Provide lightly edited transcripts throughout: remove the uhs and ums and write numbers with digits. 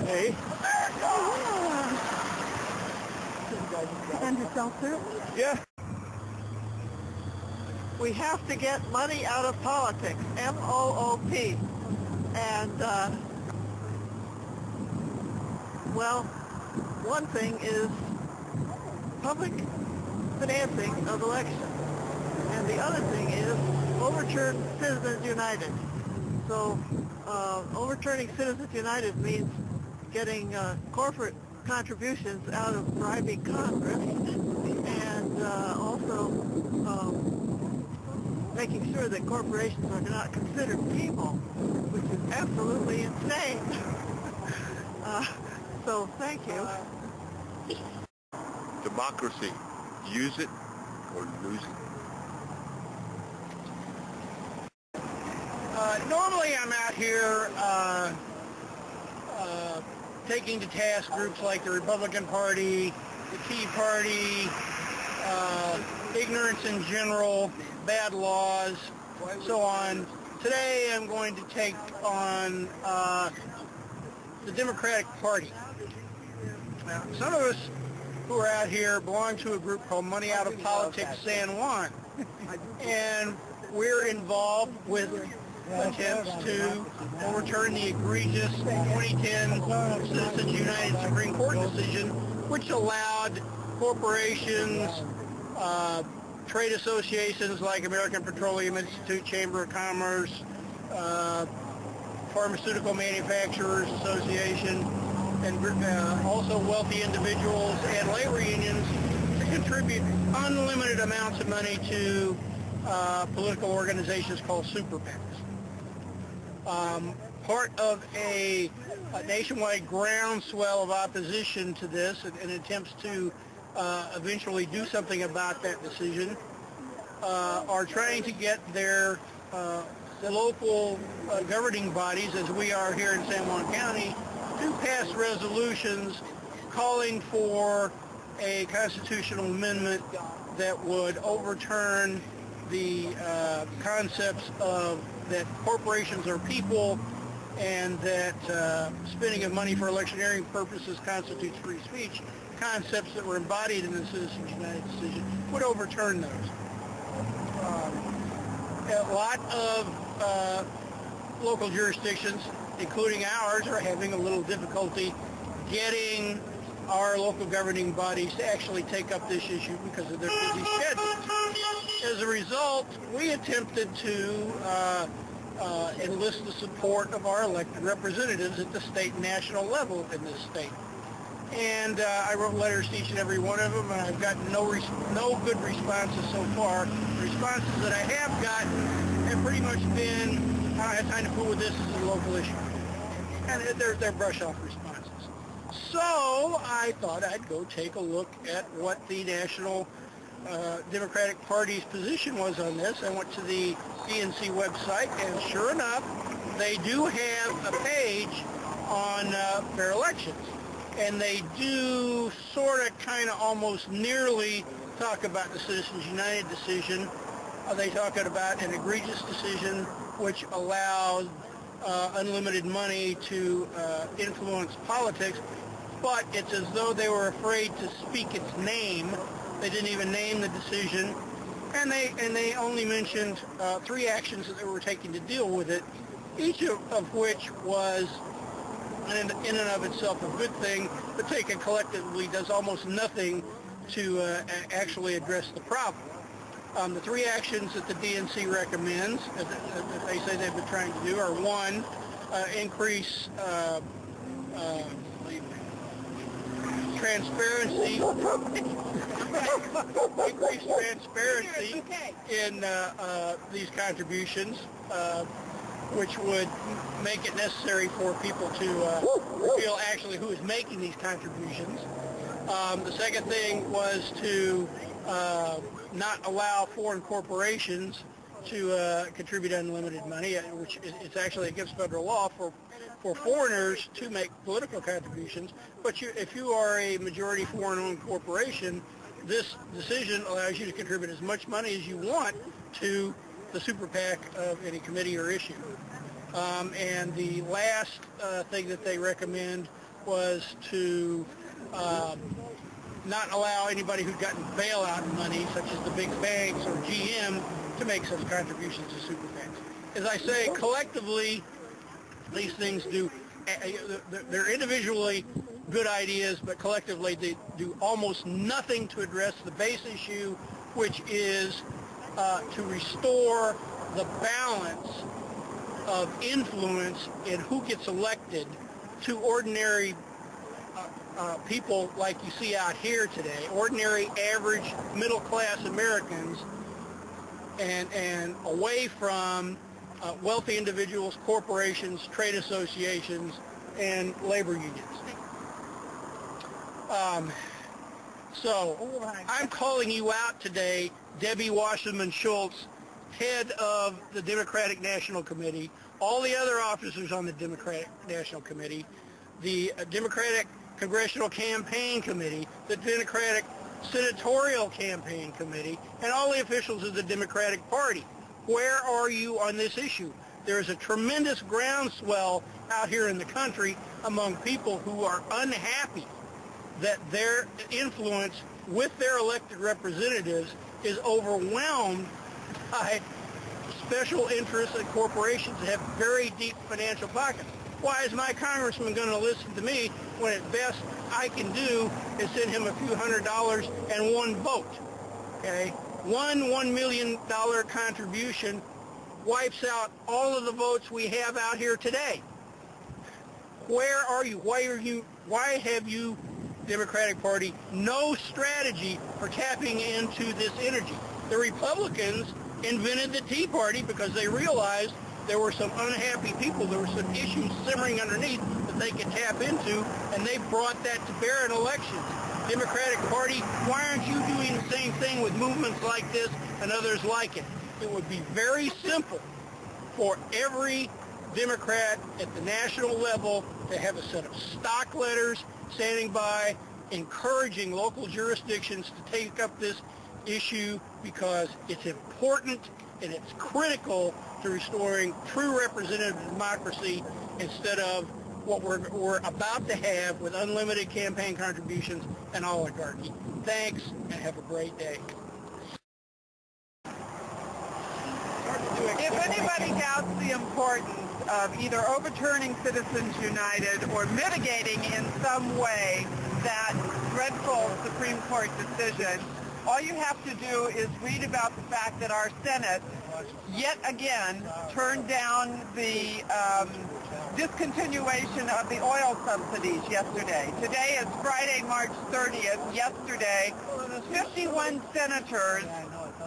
Hey. And yourself, sir? Yeah. We have to get money out of politics, M-O-O-P. And, well, one thing is public financing of elections. And the other thing is overturn Citizens United. So overturning Citizens United means getting corporate contributions out of bribing Congress and also making sure that corporations are not considered people, which is absolutely insane. So thank you. Democracy. Use it or lose it. Normally I'm out here taking to task groups like the Republican Party, the Tea Party, ignorance in general, bad laws, so on. Today I'm going to take on the Democratic Party. Now, some of us who are out here belong to a group called Money Out of Politics San Juan, and we're involved with attempts to overturn the egregious 2010 Citizens United Supreme Court decision, which allowed corporations, trade associations like American Petroleum Institute, Chamber of Commerce, Pharmaceutical Manufacturers Association, and also wealthy individuals and labor unions to contribute unlimited amounts of money to political organizations called super PACs. Part of a nationwide groundswell of opposition to this and attempts to eventually do something about that decision are trying to get the local governing bodies, as we are here in San Juan County, to pass resolutions calling for a constitutional amendment that would overturn the concepts of that corporations are people and that spending of money for electioneering purposes constitutes free speech. Concepts that were embodied in the Citizens United decision would overturn those. A lot of local jurisdictions, including ours, are having a little difficulty getting our local governing bodies to actually take up this issue because of their busy schedules. As a result, we attempted to enlist the support of our elected representatives at the state and national level in this state. And I wrote letters to each and every one of them, and I've gotten no good responses so far. The responses that I have gotten have pretty much been, I don't have time to fool with this, this is a local issue. And they're brush-off responses. So I thought I'd go take a look at what the National Democratic Party's position was on this. I went to the DNC website, and sure enough, they do have a page on fair elections. And they do sort of, kind of, almost nearly talk about the Citizens United decision. They talk about an egregious decision which allowed unlimited money to influence politics, but it's as though they were afraid to speak its name. They didn't even name the decision, and they only mentioned 3 actions that they were taking to deal with it, each of which was in and of itself a good thing, but taken collectively does almost nothing to actually address the problem. The 3 actions that the DNC recommends, that they say they've been trying to do, are 1, increase transparency, in these contributions, which would make it necessary for people to reveal actually who is making these contributions. The second thing was to not allow foreign corporations to contribute unlimited money, which it's actually against federal law for foreigners to make political contributions. But if you are a majority foreign-owned corporation, this decision allows you to contribute as much money as you want to the super PAC of any committee or issue. And the last thing that they recommend was to not allow anybody who'd gotten bailout money, such as the big banks or GM, to make such contributions to super PACs. As I say, collectively, these things they're individually good ideas, but collectively they do almost nothing to address the base issue, which is to restore the balance of influence in who gets elected to ordinary people like you see out here today, ordinary, average, middle-class Americans, and away from wealthy individuals, corporations, trade associations, and labor unions. So I'm calling you out today, Debbie Wasserman Schultz, head of the Democratic National Committee, all the other officers on the Democratic National Committee, the Democratic Congressional Campaign Committee, the Democratic Senatorial Campaign Committee, and all the officials of the Democratic Party. Where are you on this issue? There is a tremendous groundswell out here in the country among people who are unhappy that their influence with their elected representatives is overwhelmed by special interests and corporations that have very deep financial pockets. Why is my congressman going to listen to me when at best I can do is send him a few $100s and one vote? Okay? One $1 million contribution wipes out all of the votes we have out here today. Where are you? Why have you, Democratic Party, no strategy for tapping into this energy? The Republicans invented the Tea Party because they realized there were some unhappy people, there were some issues simmering underneath that they could tap into, and they brought that to bear in elections. Democratic Party, why aren't you doing the same thing with movements like this and others like it? It would be very simple for every Democrat at the national level to have a set of stock letters standing by encouraging local jurisdictions to take up this issue because it's important and it's critical to restoring true representative democracy instead of what we're about to have with unlimited campaign contributions and oligarchy. Thanks, and have a great day. If anybody doubts the importance of either overturning Citizens United or mitigating in some way that dreadful Supreme Court decision, all you have to do is read about the fact that our Senate yet again turned down the discontinuation of the oil subsidies yesterday. Today is Friday, March 30th. Yesterday, 51 senators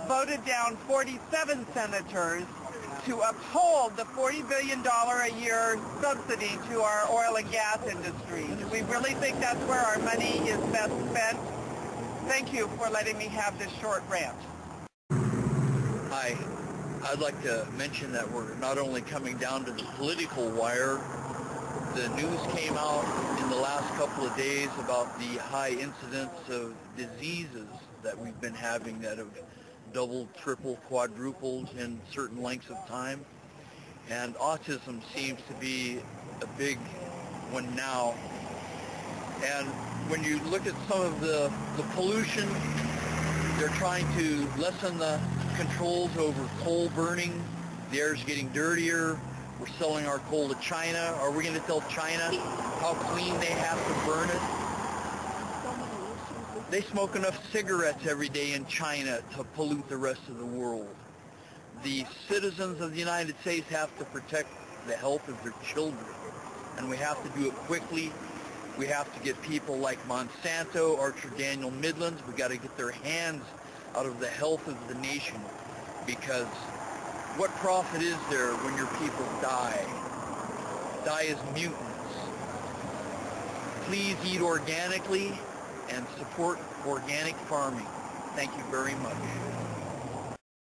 voted down 47 senators to uphold the $40 billion a year subsidy to our oil and gas industry. Do we really think that's where our money is best spent? Thank you for letting me have this short rant. Hi. I'd like to mention that we're not only coming down to the political wire, the news came out in the last couple of days about the high incidence of diseases that we've been having that have doubled, tripled, quadrupled in certain lengths of time. And autism seems to be a big one now. And when you look at some of the pollution, they're trying to lessen the controls over coal burning. The air is getting dirtier. We're selling our coal to China. Are we going to tell China how clean they have to burn it? They smoke enough cigarettes every day in China to pollute the rest of the world. The citizens of the United States have to protect the health of their children, and we have to do it quickly. We have to get people like Monsanto, Archer Daniel Midlands. We got to get their hands out of the health of the nation, because what profit is there when your people die? Die as mutants. Please eat organically and support organic farming. Thank you very much.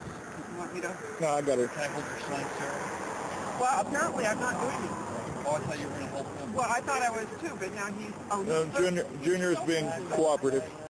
You want me to? No, I got it. Can I hold your sign, sir? Well, apparently I'm not doing it. Oh, I thought you were going to help him. Well, I thought I was too, but now he's... No, Junior is being cooperative.